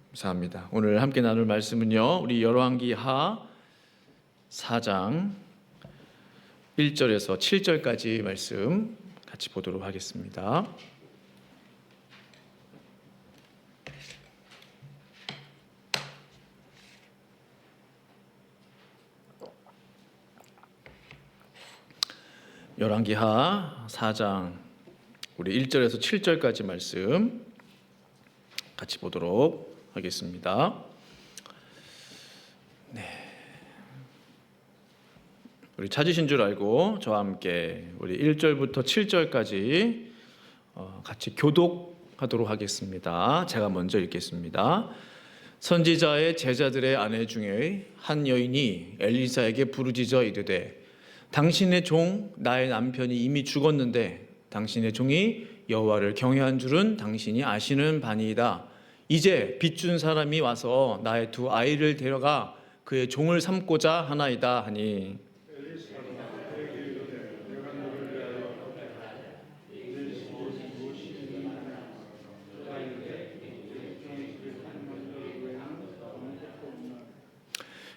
감사합니다. 오늘 함께 나눌 말씀은요, 우리 열왕기하 4장 1절에서 7절까지 말씀 같이 보도록 하겠습니다. 열왕기하 4장 우리 1절에서 7절까지 말씀 같이 보도록 하겠습니다. 네. 우리 찾으신 줄 알고 저와 함께 우리 1절부터 7절까지 같이 교독하도록 하겠습니다. 제가 먼저 읽겠습니다. 선지자의 제자들의 아내 중에 한 여인이 엘리사에게 부르짖어 이르되 당신의 종 나의 남편이 이미 죽었는데 당신의 종이 여호와를 경외한 줄은 당신이 아시는 바니이다. 이제 빚준 사람이 와서 나의 두 아이를 데려가 그의 종을 삼고자 하나이다 하니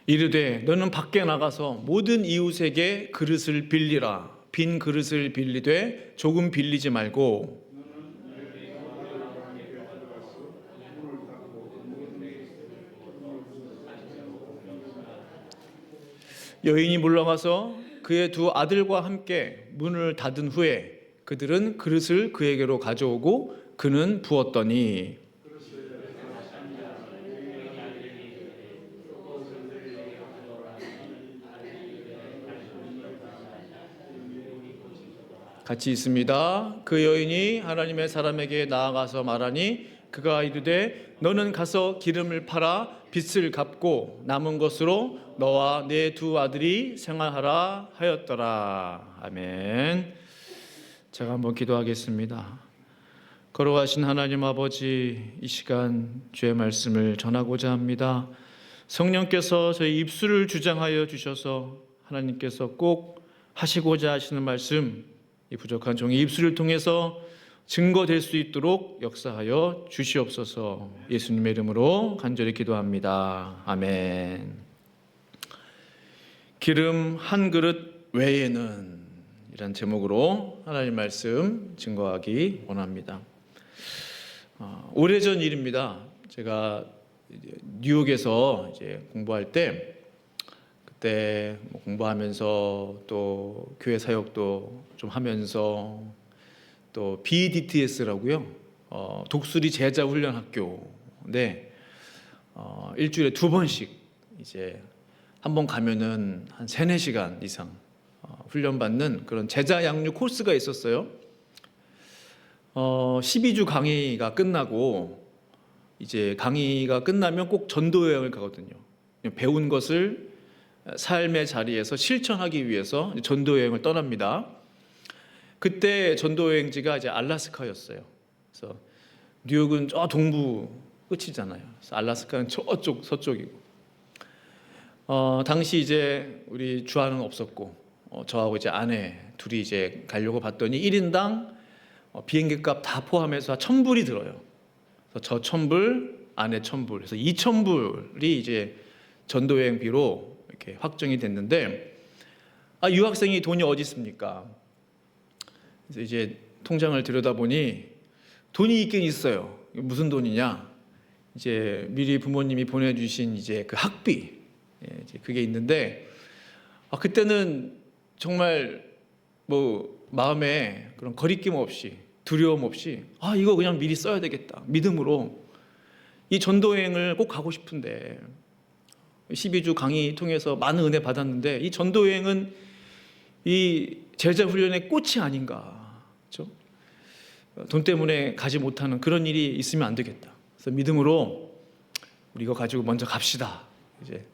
이르되 너는 밖에 나가서 모든 이웃에게 그릇을 빌리라. 빈 그릇을 빌리되 조금 빌리지 말고 여인이 물러가서 그의 두 아들과 함께 문을 닫은 후에 그들은 그릇을 그에게로 가져오고 그는 부었더니 같이 있습니다. 그 여인이 하나님의 사람에게 나아가서 말하니 그가 이르되 너는 가서 기름을 팔아 빚을 갚고 남은 것으로 너와 네 두 아들이 생활하라 하였더라. 아멘. 제가 한번 기도하겠습니다. 걸어가신 하나님 아버지, 이 시간 주의 말씀을 전하고자 합니다. 성령께서 저희 입술을 주장하여 주셔서 하나님께서 꼭 하시고자 하시는 말씀, 이 부족한 종의 입술을 통해서 증거될 수 있도록 역사하여 주시옵소서. 예수님의 이름으로 간절히 기도합니다. 아멘. 기름 한 그릇 외에는 이란 제목으로 하나님 말씀 증거하기 원합니다. 오래전 일입니다. 제가 뉴욕에서 이제 공부할 때 그때 공부하면서 또 교회 사역도 좀 하면서 또 BDTS라고요. 독수리 제자 훈련 학교인데 일주일에 2번씩 이제 한 번 가면은 한 3-4시간 이상 훈련 받는 그런 제자 양육 코스가 있었어요. 12주 강의가 끝나고 이제 강의가 끝나면 꼭 전도 여행을 가거든요. 배운 것을 삶의 자리에서 실천하기 위해서 전도 여행을 떠납니다. 그때 전도 여행지가 이제 알래스카였어요. 그래서 뉴욕은 저 동부 끝이잖아요. 그래서 알래스카는 저쪽 서쪽이고. 당시 이제 우리 주하는 없었고 저하고 이제 아내 둘이 이제 가려고 봤더니 1인당 비행기값 다 포함해서 1,000불이 들어요. 그래서 저 1,000불, 아내 1,000불, 그래서 2,000불이 이제 전도 여행비로 이렇게 확정이 됐는데 유학생이 돈이 어디 있습니까? 그래서 이제 통장을 들여다보니 돈이 있긴 있어요. 무슨 돈이냐? 이제 미리 부모님이 보내주신 이제 그 학비, 이제 그게 있는데 그때는 정말 뭐 마음에 그런 거리낌 없이 두려움 없이 이거 그냥 미리 써야 되겠다 믿음으로 이 전도 여행을 꼭 가고 싶은데 12주 강의 통해서 많은 은혜 받았는데 이 전도 여행은 이 제자 훈련의 꽃이 아닌가, 그렇죠? 돈 때문에 가지 못하는 그런 일이 있으면 안 되겠다. 그래서 믿음으로 우리 이거 가지고 먼저 갑시다. 이제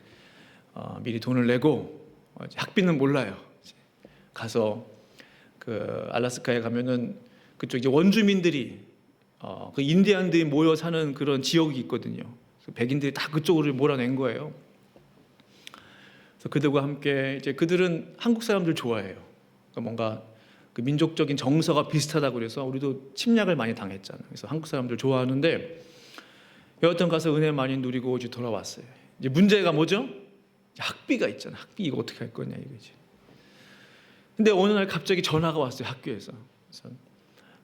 미리 돈을 내고 학비는 몰라요. 이제 가서 그 알래스카에 가면은 그쪽 이제 원주민들이 그 인디안들이 모여 사는 그런 지역이 있거든요. 백인들이 다 그쪽으로 몰아낸 거예요. 그래서 그들과 함께 이제 그들은 한국 사람들 좋아해요. 그러니까 뭔가 그 민족적인 정서가 비슷하다고 그래서 우리도 침략을 많이 당했잖아요. 그래서 한국 사람들 좋아하는데 여하튼 가서 은혜 많이 누리고 이제 돌아왔어요. 이제 문제가 뭐죠? 학비가 있잖아. 학비 이거 어떻게 할 거냐 이거지. 근데 어느 날 갑자기 전화가 왔어요. 학교에서. 그래서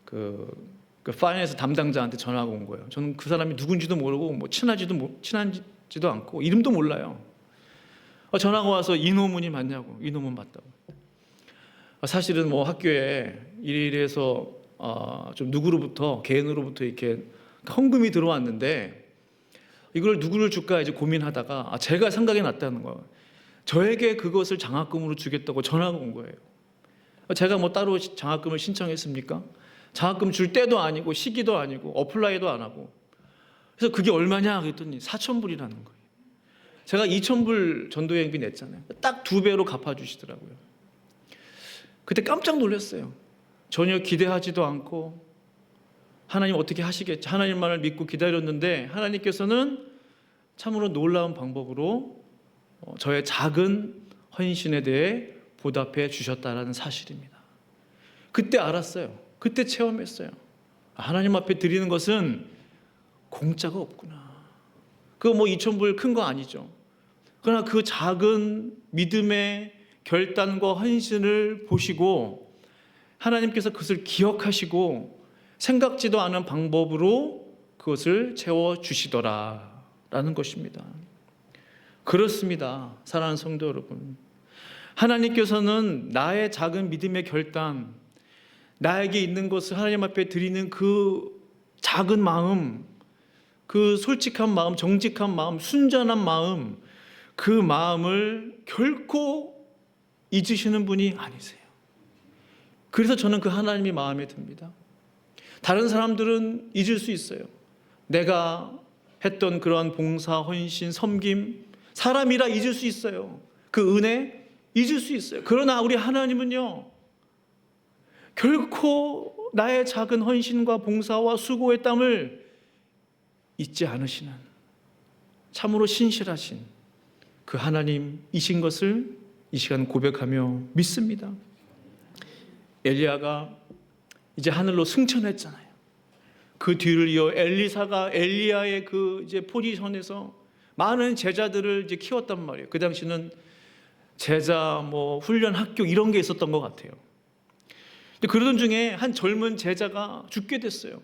그 파이낸스 담당자한테 전화가 온 거예요. 저는 그 사람이 누군지도 모르고 뭐 친하지도 않고 이름도 몰라요. 전화가 와서 이노문이 맞냐고. 이노문 맞다고. 사실은 뭐 학교에 이래서 좀 누구로부터 개인으로부터 이렇게 헌금이 들어왔는데 이걸 누구를 줄까 이제 고민하다가 제가 생각이 났다는 거예요. 저에게 그것을 장학금으로 주겠다고 전화가 온 거예요. 제가 뭐 따로 장학금을 신청했습니까? 장학금 줄 때도 아니고 시기도 아니고 어플라이도 안 하고. 그래서 그게 얼마냐 그랬더니 4,000불이라는 거예요. 제가 2,000불 전도여행비 냈잖아요. 딱 2배로 갚아주시더라고요. 그때 깜짝 놀랐어요. 전혀 기대하지도 않고 하나님 어떻게 하시겠지 하나님만을 믿고 기다렸는데 하나님께서는 참으로 놀라운 방법으로 저의 작은 헌신에 대해 보답해 주셨다는 사실입니다. 그때 알았어요. 그때 체험했어요. 하나님 앞에 드리는 것은 공짜가 없구나. 그거 뭐 2,000불 큰 거 아니죠. 그러나 그 작은 믿음의 결단과 헌신을 보시고 하나님께서 그것을 기억하시고 생각지도 않은 방법으로 그것을 채워주시더라라는 것입니다. 그렇습니다. 사랑하는 성도 여러분. 하나님께서는 나의 작은 믿음의 결단, 나에게 있는 것을 하나님 앞에 드리는 그 작은 마음, 그 솔직한 마음, 정직한 마음, 순전한 마음, 그 마음을 결코 잊으시는 분이 아니세요. 그래서 저는 그 하나님이 마음에 듭니다. 다른 사람들은 잊을 수 있어요. 내가 했던 그러한 봉사, 헌신, 섬김, 사람이라 잊을 수 있어요. 그 은혜 잊을 수 있어요. 그러나 우리 하나님은요, 결코 나의 작은 헌신과 봉사와 수고의 땀을 잊지 않으시는 참으로 신실하신 그 하나님이신 것을 이 시간 고백하며 믿습니다. 엘리야가 이제 하늘로 승천했잖아요. 그 뒤를 이어 엘리사가 엘리야의 그 이제 포지션에서 많은 제자들을 이제 키웠단 말이에요. 그 당시는 제자 뭐 훈련 학교 이런 게 있었던 것 같아요. 근데 그러던 중에 한 젊은 제자가 죽게 됐어요.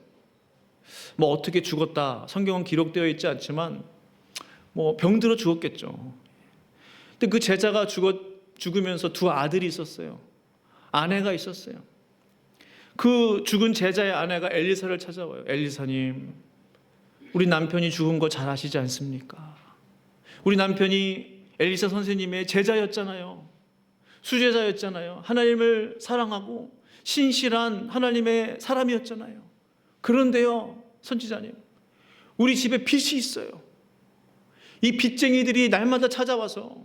뭐 어떻게 죽었다 성경은 기록되어 있지 않지만 뭐 병들어 죽었겠죠. 근데 그 제자가 죽으면서 두 아들이 있었어요. 아내가 있었어요. 그 죽은 제자의 아내가 엘리사를 찾아와요. 엘리사님, 우리 남편이 죽은 거 잘 아시지 않습니까? 우리 남편이 엘리사 선생님의 제자였잖아요. 수제자였잖아요. 하나님을 사랑하고 신실한 하나님의 사람이었잖아요. 그런데요, 선지자님, 우리 집에 빚이 있어요. 이 빚쟁이들이 날마다 찾아와서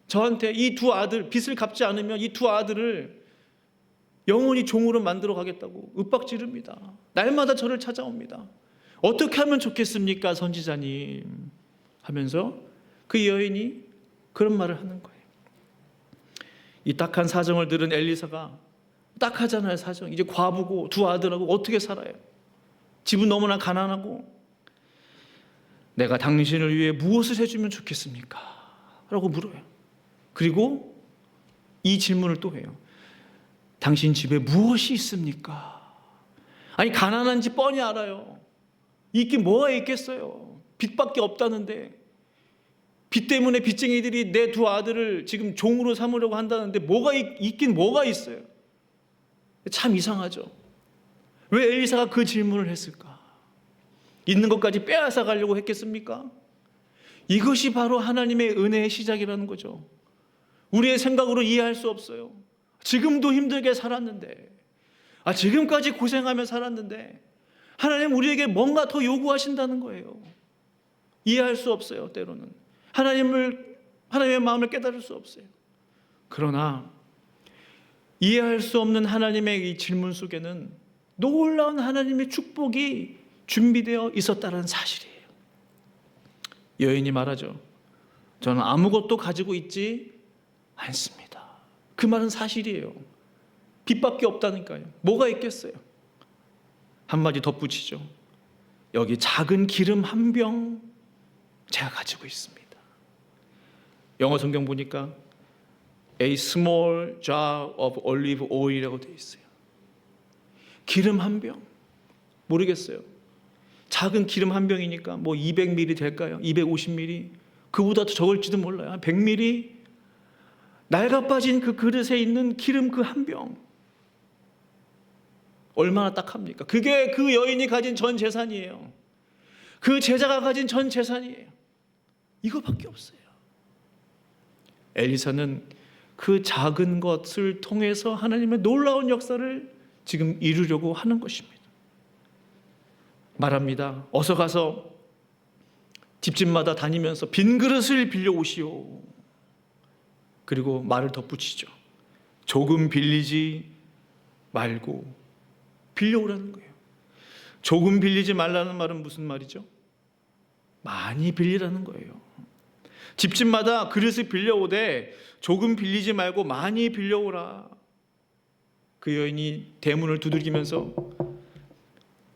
저한테 이 두 아들, 빚을 갚지 않으면 이 두 아들을 영원히 종으로 만들어 가겠다고 윽박지릅니다. 날마다 저를 찾아옵니다. 어떻게 하면 좋겠습니까, 선지자님? 하면서 그 여인이 그런 말을 하는 거예요. 이 딱한 사정을 들은 엘리사가, 딱하잖아요, 사정. 이제 과부고 두 아들하고 어떻게 살아요? 집은 너무나 가난하고, 내가 당신을 위해 무엇을 해주면 좋겠습니까? 라고 물어요. 그리고 이 질문을 또 해요. 당신 집에 무엇이 있습니까? 아니, 가난한지 뻔히 알아요. 있긴 뭐가 있겠어요. 빚밖에 없다는데, 빚 때문에 빚쟁이들이 내 두 아들을 지금 종으로 삼으려고 한다는데 뭐가 있긴 뭐가 있어요. 참 이상하죠. 왜 엘리사가 그 질문을 했을까? 있는 것까지 빼앗아 가려고 했겠습니까? 이것이 바로 하나님의 은혜의 시작이라는 거죠. 우리의 생각으로 이해할 수 없어요. 지금도 힘들게 살았는데, 지금까지 고생하며 살았는데 하나님 우리에게 뭔가 더 요구하신다는 거예요. 이해할 수 없어요. 때로는 하나님의 마음을 깨달을 수 없어요. 그러나 이해할 수 없는 하나님의 이 질문 속에는 놀라운 하나님의 축복이 준비되어 있었다는 사실이에요. 여인이 말하죠. 저는 아무것도 가지고 있지 않습니다. 그 말은 사실이에요. 빚밖에 없다니까요. 뭐가 있겠어요? 한마디 덧붙이죠. 여기 작은 기름 한 병 제가 가지고 있습니다. 영어 성경 보니까 A small jar of olive oil이라고 되어 있어요. 기름 한 병. 모르겠어요. 작은 기름 한 병이니까 뭐 200ml 될까요? 250ml? 그보다 더 적을지도 몰라요. 한 100ml? 낡아 빠진 그 그릇에 있는 기름 그 한 병. 얼마나 딱합니까? 그게 그 여인이 가진 전 재산이에요. 그 제자가 가진 전 재산이에요. 이거밖에 없어요. 엘리사는 그 작은 것을 통해서 하나님의 놀라운 역사를 지금 이루려고 하는 것입니다. 말합니다. 어서 가서 집집마다 다니면서 빈 그릇을 빌려오시오. 그리고 말을 덧붙이죠. 조금 빌리지 말고 빌려오라는 거예요. 조금 빌리지 말라는 말은 무슨 말이죠? 많이 빌리라는 거예요. 집집마다 그릇을 빌려오되 조금 빌리지 말고 많이 빌려오라. 그 여인이 대문을 두들기면서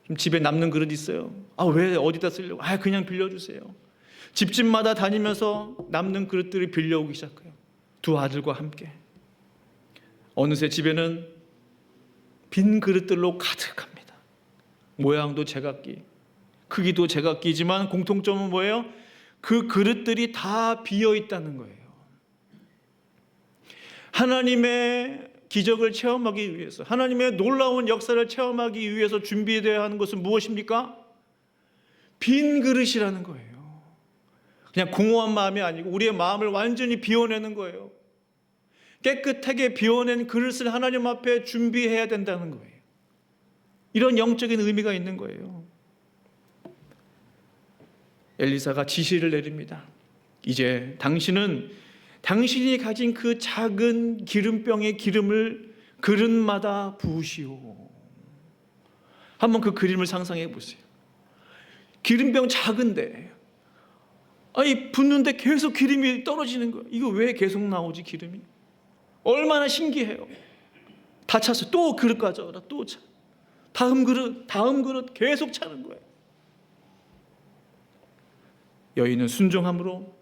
좀 집에 남는 그릇 있어요? 왜 어디다 쓰려고? 그냥 빌려주세요. 집집마다 다니면서 남는 그릇들을 빌려오기 시작해요. 두 아들과 함께. 어느새 집에는 빈 그릇들로 가득합니다. 모양도 제각기, 크기도 제각기지만 공통점은 뭐예요? 그 그릇들이 다 비어 있다는 거예요. 하나님의 기적을 체험하기 위해서, 하나님의 놀라운 역사를 체험하기 위해서 준비되어야 하는 것은 무엇입니까? 빈 그릇이라는 거예요. 그냥 공허한 마음이 아니고 우리의 마음을 완전히 비워내는 거예요. 깨끗하게 비워낸 그릇을 하나님 앞에 준비해야 된다는 거예요. 이런 영적인 의미가 있는 거예요. 엘리사가 지시를 내립니다. 이제 당신이 가진 그 작은 기름병의 기름을 그릇마다 부으시오. 한번 그 그림을 상상해 보세요. 기름병 작은데 붓는데 계속 기름이 떨어지는 거예요. 이거 왜 계속 나오지 기름이? 얼마나 신기해요. 다 찼어. 또 그릇 가져와라. 또 차. 다음 그릇 계속 차는 거예요. 여인은 순종함으로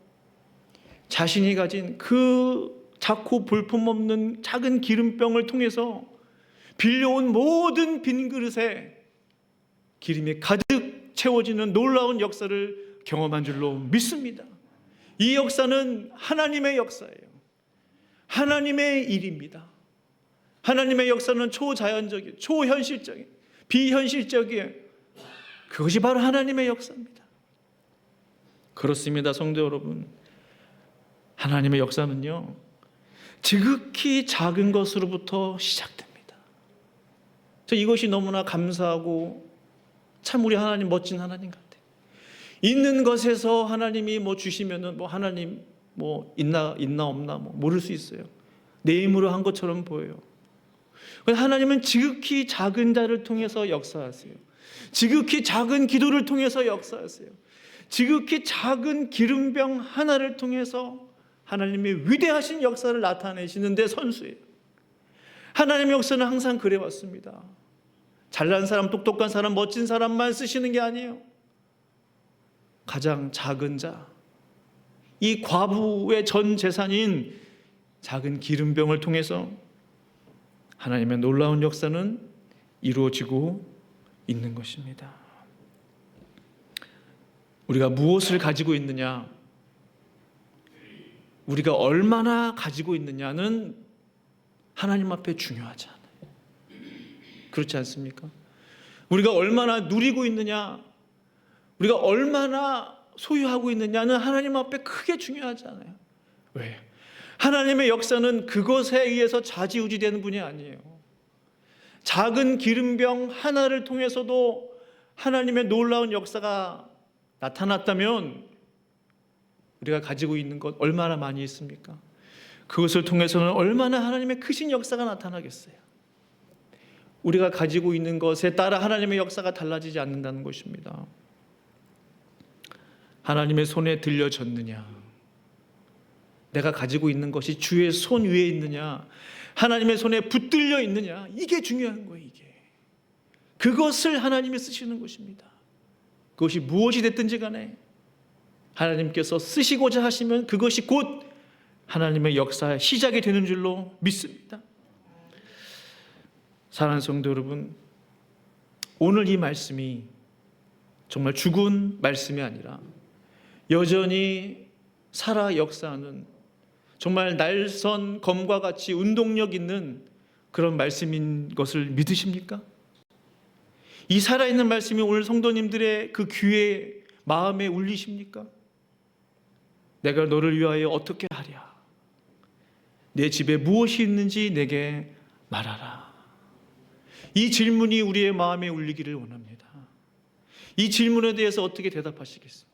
자신이 가진 그 작고 볼품없는 작은 기름병을 통해서 빌려온 모든 빈 그릇에 기름이 가득 채워지는 놀라운 역사를 경험한 줄로 믿습니다. 이 역사는 하나님의 역사예요. 하나님의 일입니다. 하나님의 역사는 초자연적이에요. 초현실적이에요. 비현실적이에요. 그것이 바로 하나님의 역사입니다. 그렇습니다, 성도 여러분. 하나님의 역사는요, 지극히 작은 것으로부터 시작됩니다. 저 이것이 너무나 감사하고 참 우리 하나님 멋진 하나님 같아요. 있는 것에서 하나님이 주시면은 하나님 있나 없나 모를 수 있어요. 내 힘으로 한 것처럼 보여요. 하나님은 지극히 작은 자를 통해서 역사하세요. 지극히 작은 기도를 통해서 역사하세요. 지극히 작은 기름병 하나를 통해서 하나님의 위대하신 역사를 나타내시는 데 선수예요. 하나님의 역사는 항상 그래왔습니다. 잘난 사람, 똑똑한 사람, 멋진 사람만 쓰시는 게 아니에요. 가장 작은 자, 이 과부의 전 재산인 작은 기름병을 통해서 하나님의 놀라운 역사는 이루어지고 있는 것입니다. 우리가 무엇을 가지고 있느냐, 우리가 얼마나 가지고 있느냐는 하나님 앞에 중요하지 않아요. 그렇지 않습니까? 우리가 얼마나 누리고 있느냐, 우리가 얼마나 소유하고 있느냐는 하나님 앞에 크게 중요하지 않아요. 왜? 하나님의 역사는 그것에 의해서 좌지우지되는 분이 아니에요. 작은 기름병 하나를 통해서도 하나님의 놀라운 역사가 나타났다면 우리가 가지고 있는 것 얼마나 많이 있습니까? 그것을 통해서는 얼마나 하나님의 크신 역사가 나타나겠어요. 우리가 가지고 있는 것에 따라 하나님의 역사가 달라지지 않는다는 것입니다. 하나님의 손에 들려졌느냐, 내가 가지고 있는 것이 주의 손 위에 있느냐, 하나님의 손에 붙들려 있느냐, 이게 중요한 거예요. 이게 그것을 하나님이 쓰시는 것입니다. 그것이 무엇이 됐든지 간에 하나님께서 쓰시고자 하시면 그것이 곧 하나님의 역사의 시작이 되는 줄로 믿습니다. 사랑하는 성도 여러분, 오늘 이 말씀이 정말 죽은 말씀이 아니라 여전히 살아 역사하는 정말 날선 검과 같이 운동력 있는 그런 말씀인 것을 믿으십니까? 이 살아있는 말씀이 오늘 성도님들의 그 귀에 마음에 울리십니까? 내가 너를 위하여 어떻게 하랴? 내 집에 무엇이 있는지 내게 말하라. 이 질문이 우리의 마음에 울리기를 원합니다. 이 질문에 대해서 어떻게 대답하시겠습니까?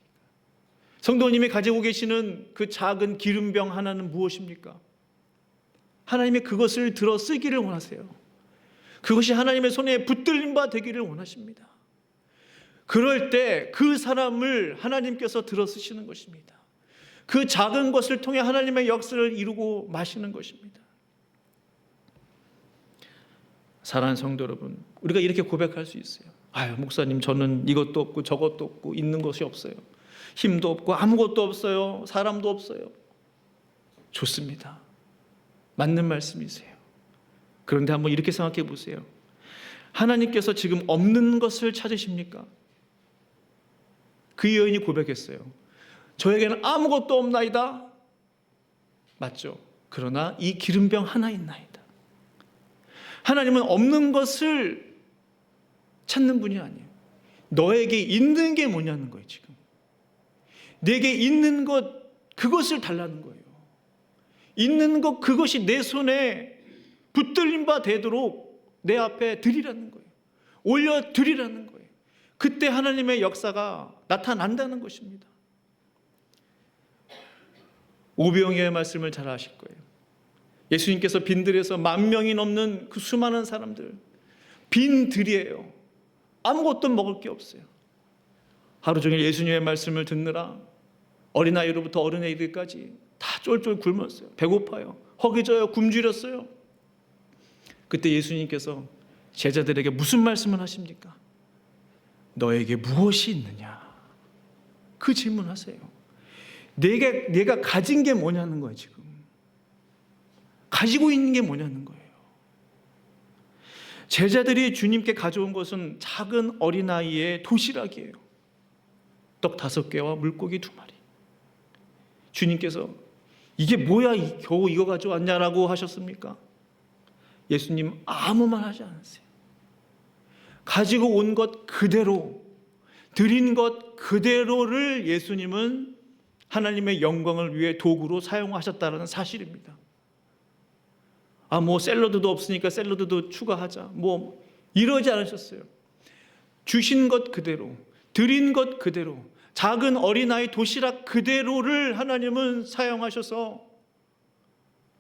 성도님이 가지고 계시는 그 작은 기름병 하나는 무엇입니까? 하나님의 그것을 들어 쓰기를 원하세요. 그것이 하나님의 손에 붙들린 바 되기를 원하십니다. 그럴 때 그 사람을 하나님께서 들어 쓰시는 것입니다. 그 작은 것을 통해 하나님의 역사를 이루고 마시는 것입니다. 사랑하는 성도 여러분, 우리가 이렇게 고백할 수 있어요. 아유, 목사님, 저는 이것도 없고 저것도 없고 있는 것이 없어요. 힘도 없고 아무것도 없어요. 사람도 없어요. 좋습니다. 맞는 말씀이세요. 그런데 한번 이렇게 생각해 보세요. 하나님께서 지금 없는 것을 찾으십니까? 그 여인이 고백했어요. 저에게는 아무것도 없나이다. 맞죠? 그러나 이 기름병 하나 있나이다. 하나님은 없는 것을 찾는 분이 아니에요. 너에게 있는 게 뭐냐는 거예요. 지금 내게 있는 것, 그것을 달라는 거예요. 있는 것, 그것이 내 손에 붙들린 바 되도록 내 앞에 드리라는 거예요. 올려드리라는 거예요. 그때 하나님의 역사가 나타난다는 것입니다. 오병이어의 말씀을 잘 아실 거예요. 예수님께서 빈들에서 10,000명이 넘는 그 수많은 사람들, 빈들이에요. 아무것도 먹을 게 없어요. 하루 종일 예수님의 말씀을 듣느라 어린아이로부터 어린애들까지 다 쫄쫄 굶었어요. 배고파요. 허기져요. 굶주렸어요. 그때 예수님께서 제자들에게 무슨 말씀을 하십니까? 너에게 무엇이 있느냐? 그 질문하세요. 내가 가진 게 뭐냐는 거예요. 지금 가지고 있는 게 뭐냐는 거예요. 제자들이 주님께 가져온 것은 작은 어린아이의 도시락이에요. 떡 5개와 물고기 2마리. 주님께서 이게 뭐야, 겨우 이거 가져왔냐라고 하셨습니까? 예수님 아무 말 하지 않으세요. 가지고 온 것 그대로, 드린 것 그대로를 예수님은 하나님의 영광을 위해 도구로 사용하셨다는 사실입니다. 샐러드도 없으니까 샐러드도 추가하자. 이러지 않으셨어요. 주신 것 그대로, 드린 것 그대로, 작은 어린아이 도시락 그대로를 하나님은 사용하셔서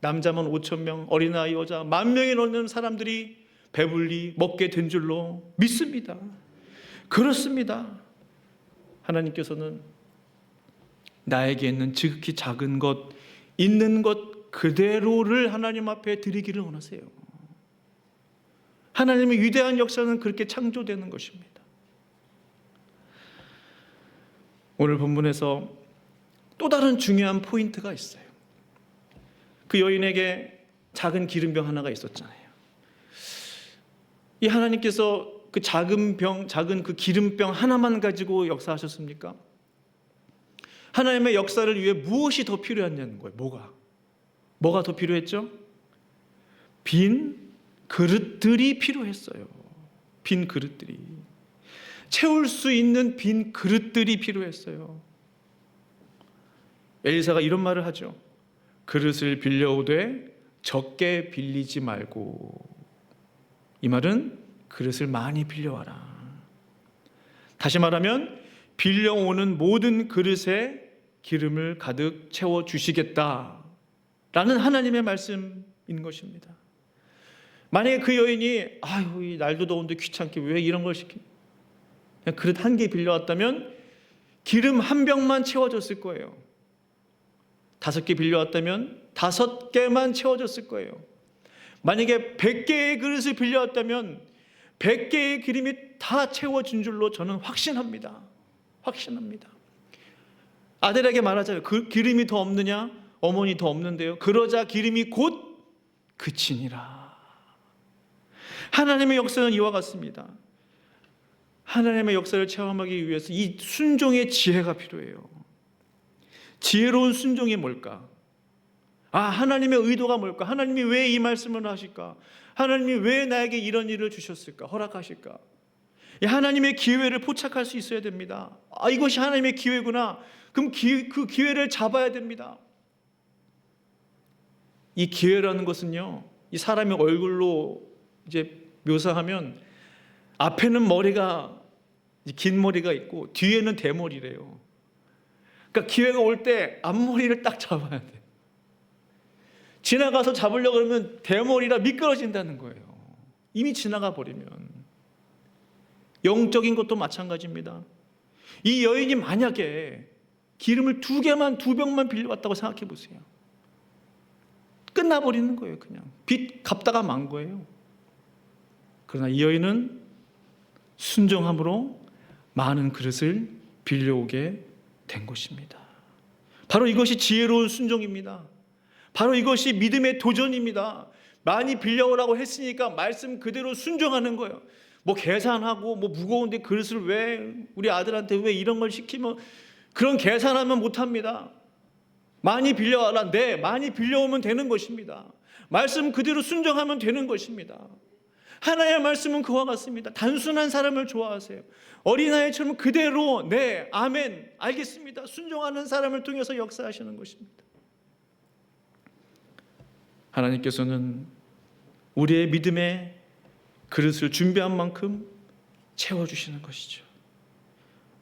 남자만 5,000명, 어린아이 여자 10,000명이 넘는 사람들이 배불리 먹게 된 줄로 믿습니다. 그렇습니다. 하나님께서는 나에게 있는 지극히 작은 것, 있는 것 그대로를 하나님 앞에 드리기를 원하세요. 하나님의 위대한 역사는 그렇게 창조되는 것입니다. 오늘 본문에서 또 다른 중요한 포인트가 있어요. 그 여인에게 작은 기름병 하나가 있었잖아요. 이 하나님께서 그 작은 그 기름병 하나만 가지고 역사하셨습니까? 하나님의 역사를 위해 무엇이 더 필요했냐는 거예요. 뭐가 더 필요했죠? 빈 그릇들이 필요했어요. 빈 그릇들이. 채울 수 있는 빈 그릇들이 필요했어요. 엘리사가 이런 말을 하죠. 그릇을 빌려오되 적게 빌리지 말고. 이 말은 그릇을 많이 빌려와라. 다시 말하면 빌려오는 모든 그릇에 기름을 가득 채워주시겠다라는 하나님의 말씀인 것입니다. 만약에 그 여인이 이 날도 더운데 귀찮게 왜 이런 걸 시키? 그냥 그릇 한 개 빌려왔다면 기름 한 병만 채워졌을 거예요. 5개 빌려왔다면 5개만 채워졌을 거예요. 만약에 100개의 그릇을 빌려왔다면 100개의 기름이 다 채워진 줄로 저는 확신합니다. 확신합니다. 아들에게 말하자요. 그 기름이 더 없느냐? 어머니 더 없는데요. 그러자 기름이 곧 그치니라. 하나님의 역사는 이와 같습니다. 하나님의 역사를 체험하기 위해서 이 순종의 지혜가 필요해요. 지혜로운 순종이 뭘까? 하나님의 의도가 뭘까? 하나님이 왜 이 말씀을 하실까? 하나님이 왜 나에게 이런 일을 주셨을까? 허락하실까? 하나님의 기회를 포착할 수 있어야 됩니다. 이것이 하나님의 기회구나. 그럼 그 기회를 잡아야 됩니다. 이 기회라는 것은요, 이 사람의 얼굴로 이제 묘사하면 앞에는 머리가 긴 머리가 있고 뒤에는 대머리래요. 그러니까 기회가 올 때 앞머리를 딱 잡아야 돼. 지나가서 잡으려고 그러면 대머리라 미끄러진다는 거예요. 이미 지나가 버리면. 영적인 것도 마찬가지입니다. 이 여인이 만약에 기름을 두 병만 빌려왔다고 생각해 보세요. 끝나버리는 거예요. 그냥 빚 갚다가 만 거예요. 그러나 이 여인은 순종함으로 많은 그릇을 빌려오게 된 것입니다. 바로 이것이 지혜로운 순종입니다. 바로 이것이 믿음의 도전입니다. 많이 빌려오라고 했으니까 말씀 그대로 순종하는 거예요. 뭐 계산하고 뭐 무거운데 그릇을 왜 우리 아들한테 왜 이런 걸 시키면, 그런 계산하면 못합니다. 많이 빌려와라. 네, 많이 빌려오면 되는 것입니다. 말씀 그대로 순종하면 되는 것입니다. 하나님의 말씀은 그와 같습니다. 단순한 사람을 좋아하세요. 어린아이처럼 그대로 네, 아멘, 알겠습니다, 순종하는 사람을 통해서 역사하시는 것입니다. 하나님께서는 우리의 믿음의 그릇을 준비한 만큼 채워주시는 것이죠.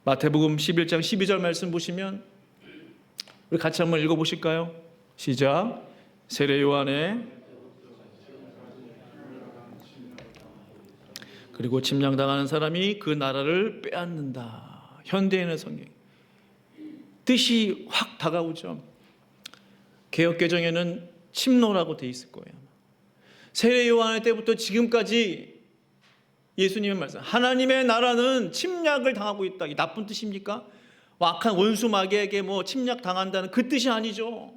마태복음 11장 12절 말씀 보시면 우리 같이 한번 읽어보실까요? 시작. 세례 요한의 그리고 침략당하는 사람이 그 나라를 빼앗는다. 현대인의 성경 뜻이 확 다가오죠. 개역개정에는 침노라고 돼 있을 거예요. 세례 요한의 때부터 지금까지 예수님의 말씀, 하나님의 나라는 침략을 당하고 있다. 이 나쁜 뜻입니까? 악한 원수 마귀에게 침략 당한다는 그 뜻이 아니죠.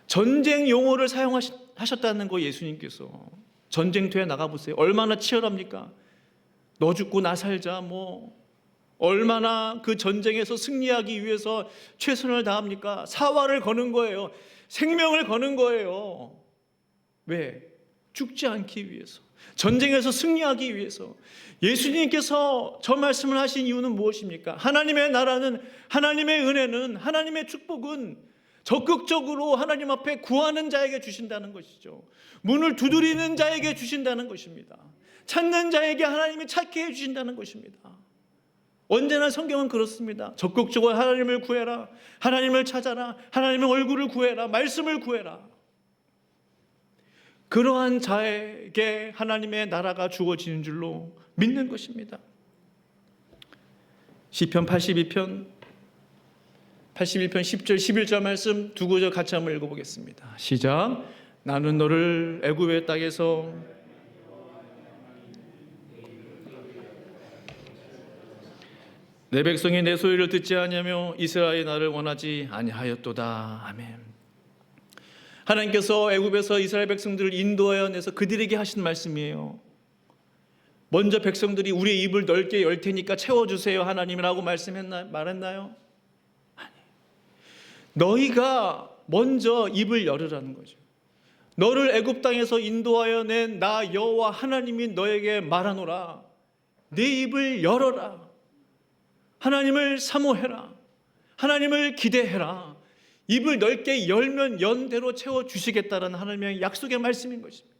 전쟁 용어를 사용하셨다는 거. 예수님께서 전쟁터에 나가보세요. 얼마나 치열합니까? 너 죽고 나 살자, 얼마나 그 전쟁에서 승리하기 위해서 최선을 다합니까? 사활을 거는 거예요. 생명을 거는 거예요. 왜? 죽지 않기 위해서, 전쟁에서 승리하기 위해서. 예수님께서 저 말씀을 하신 이유는 무엇입니까? 하나님의 나라는, 하나님의 은혜는, 하나님의 축복은 적극적으로 하나님 앞에 구하는 자에게 주신다는 것이죠. 문을 두드리는 자에게 주신다는 것입니다. 찾는 자에게 하나님이 찾게 해주신다는 것입니다. 언제나 성경은 그렇습니다. 적극적으로 하나님을 구해라, 하나님을 찾아라, 하나님의 얼굴을 구해라, 말씀을 구해라. 그러한 자에게 하나님의 나라가 주어지는 줄로 믿는 것입니다. 시편 81편 10절 11절 말씀 두 구절 같이 한번 읽어보겠습니다. 시작. 나는 너를 애굽의 땅에서 내 백성이 내 소리를 듣지 아니하며 이스라엘이 나를 원하지 아니하였도다. 아멘. 하나님께서 애굽에서 이스라엘 백성들을 인도하여 내서 그들에게 하신 말씀이에요. 먼저 백성들이 우리의 입을 넓게 열 테니까 채워주세요 하나님이라고 말했나요? 아니. 너희가 먼저 입을 열으라는 거죠. 너를 애굽 땅에서 인도하여 낸 나 여호와 하나님이 너에게 말하노라. 내 입을 열어라. 하나님을 사모해라. 하나님을 기대해라. 입을 넓게 열면 연대로 채워주시겠다라는 하나님의 약속의 말씀인 것입니다.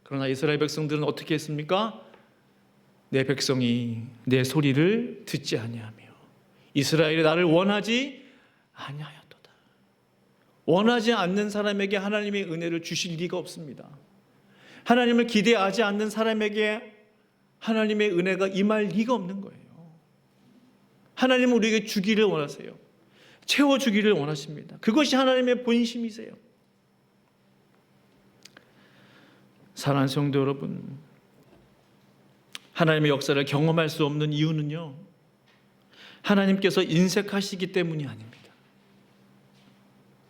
그러나 이스라엘 백성들은 어떻게 했습니까? 내 백성이 내 소리를 듣지 아니하며 이스라엘이 나를 원하지 아니하였도다. 원하지 않는 사람에게 하나님의 은혜를 주실 리가 없습니다. 하나님을 기대하지 않는 사람에게 하나님의 은혜가 임할 리가 없는 거예요. 하나님은 우리에게 주기를 원하세요. 채워주기를 원하십니다. 그것이 하나님의 본심이세요. 사랑하는 성도 여러분, 하나님의 역사를 경험할 수 없는 이유는요, 하나님께서 인색하시기 때문이 아닙니다.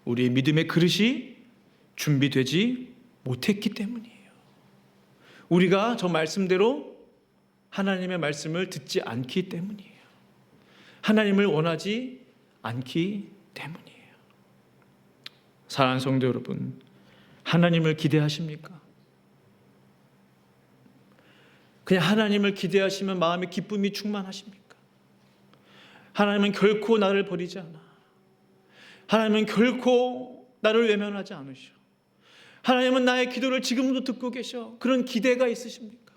우리의 믿음의 그릇이 준비되지 못했기 때문이에요. 우리가 저 말씀대로 하나님의 말씀을 듣지 않기 때문이에요. 하나님을 원하지 않기 때문이에요. 사랑하는 성도 여러분, 하나님을 기대하십니까? 그냥 하나님을 기대하시면 마음에 기쁨이 충만하십니까? 하나님은 결코 나를 버리지 않아. 하나님은 결코 나를 외면하지 않으셔. 하나님은 나의 기도를 지금도 듣고 계셔. 그런 기대가 있으십니까?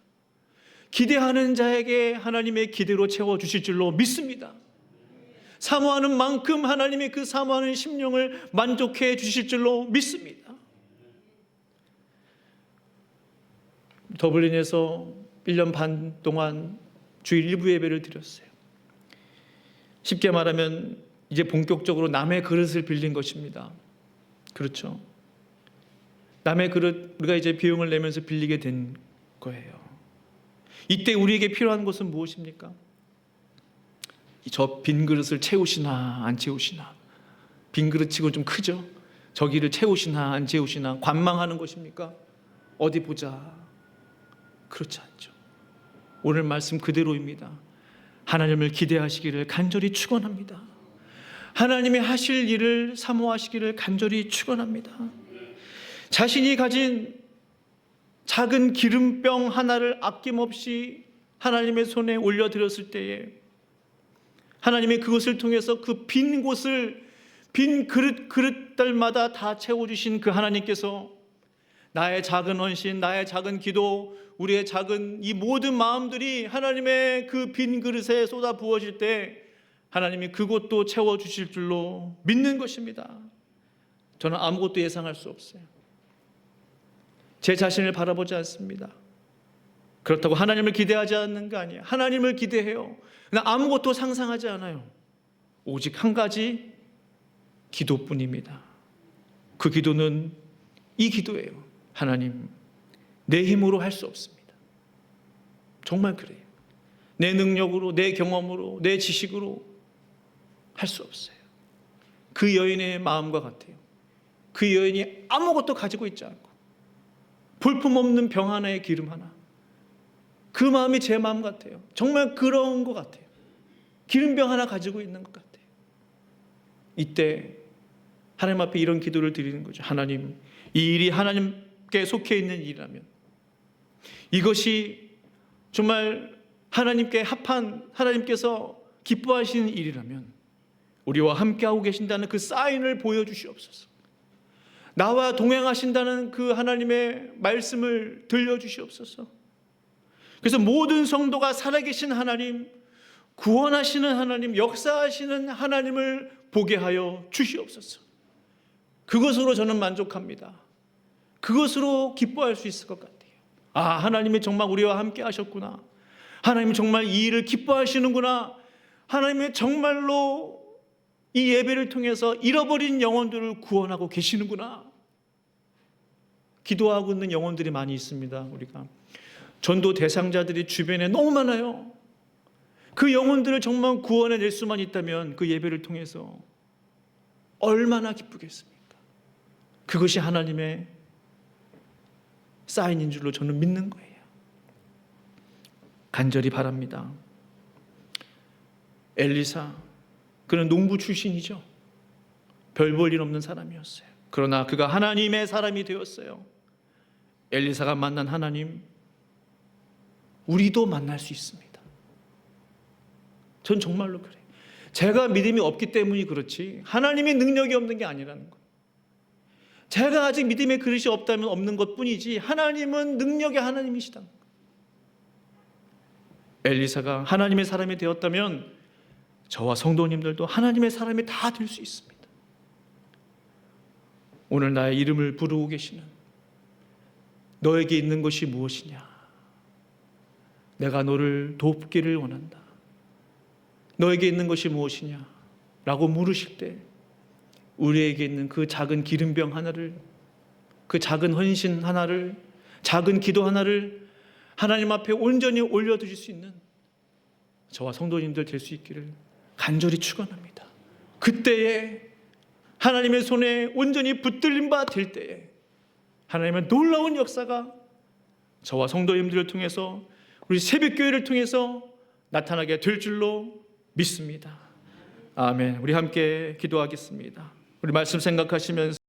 기대하는 자에게 하나님의 기대로 채워주실 줄로 믿습니다. 사모하는 만큼 하나님의 그 사모하는 심령을 만족해 주실 줄로 믿습니다. 더블린에서 1년 반 동안 주일 일부 예배를 드렸어요. 쉽게 말하면 이제 본격적으로 남의 그릇을 빌린 것입니다. 그렇죠? 남의 그릇 우리가 이제 비용을 내면서 빌리게 된 거예요. 이때 우리에게 필요한 것은 무엇입니까? 저 빈 그릇을 채우시나 안 채우시나. 빈 그릇치고 좀 크죠? 저기를 채우시나 안 채우시나 관망하는 것입니까? 어디 보자. 그렇지 않죠. 오늘 말씀 그대로입니다. 하나님을 기대하시기를 간절히 축원합니다. 하나님이 하실 일을 사모하시기를 간절히 축원합니다. 자신이 가진 작은 기름병 하나를 아낌없이 하나님의 손에 올려드렸을 때에 하나님이 그것을 통해서 그 빈 곳을 빈 그릇들마다 다 채워주신 그 하나님께서 나의 작은 헌신, 나의 작은 기도, 우리의 작은 이 모든 마음들이 하나님의 그 빈 그릇에 쏟아 부어질 때 하나님이 그것도 채워주실 줄로 믿는 것입니다. 저는 아무것도 예상할 수 없어요. 제 자신을 바라보지 않습니다. 그렇다고 하나님을 기대하지 않는 거 아니에요. 하나님을 기대해요. 그러나 아무것도 상상하지 않아요. 오직 한 가지 기도뿐입니다. 그 기도는 이 기도예요. 하나님, 내 힘으로 할 수 없습니다. 정말 그래요. 내 능력으로, 내 경험으로, 내 지식으로 할 수 없어요. 그 여인의 마음과 같아요. 그 여인이 아무것도 가지고 있지 않고 볼품없는 병 하나에 기름 하나, 그 마음이 제 마음 같아요. 정말 그런 것 같아요. 기름병 하나 가지고 있는 것 같아요. 이때 하나님 앞에 이런 기도를 드리는 거죠. 하나님, 이 일이 하나님께 속해 있는 일이라면, 이것이 정말 하나님께 합한, 하나님께서 기뻐하시는 일이라면 우리와 함께하고 계신다는 그 사인을 보여주시옵소서. 나와 동행하신다는 그 하나님의 말씀을 들려주시옵소서. 그래서 모든 성도가 살아계신 하나님, 구원하시는 하나님, 역사하시는 하나님을 보게 하여 주시옵소서. 그것으로 저는 만족합니다. 그것으로 기뻐할 수 있을 것 같아요. 아, 하나님이 정말 우리와 함께 하셨구나. 하나님이 정말 이 일을 기뻐하시는구나. 하나님이 정말로 이 예배를 통해서 잃어버린 영혼들을 구원하고 계시는구나. 기도하고 있는 영혼들이 많이 있습니다. 우리가 전도 대상자들이 주변에 너무 많아요. 그 영혼들을 정말 구원해낼 수만 있다면 그 예배를 통해서 얼마나 기쁘겠습니까? 그것이 하나님의 사인인 줄로 저는 믿는 거예요. 간절히 바랍니다. 엘리사, 그는 농부 출신이죠. 별 볼 일 없는 사람이었어요. 그러나 그가 하나님의 사람이 되었어요. 엘리사가 만난 하나님, 우리도 만날 수 있습니다. 전 정말로 그래요. 제가 믿음이 없기 때문이 그렇지 하나님의 능력이 없는 게 아니라는 거예요. 제가 아직 믿음의 그릇이 없다면 없는 것뿐이지 하나님은 능력의 하나님이시다는 거예요. 엘리사가 하나님의 사람이 되었다면 저와 성도님들도 하나님의 사람이 다 될 수 있습니다. 오늘 나의 이름을 부르고 계시는, 너에게 있는 것이 무엇이냐? 내가 너를 돕기를 원한다. 너에게 있는 것이 무엇이냐? 라고 물으실 때 우리에게 있는 그 작은 기름병 하나를, 그 작은 헌신 하나를, 작은 기도 하나를 하나님 앞에 온전히 올려드릴 수 있는 저와 성도님들 될 수 있기를 간절히 축원합니다. 그때에 하나님의 손에 온전히 붙들림 바 될 때에 하나님의 놀라운 역사가 저와 성도님들을 통해서 우리 새벽교회를 통해서 나타나게 될 줄로 믿습니다. 아멘. 우리 함께 기도하겠습니다. 우리 말씀 생각하시면서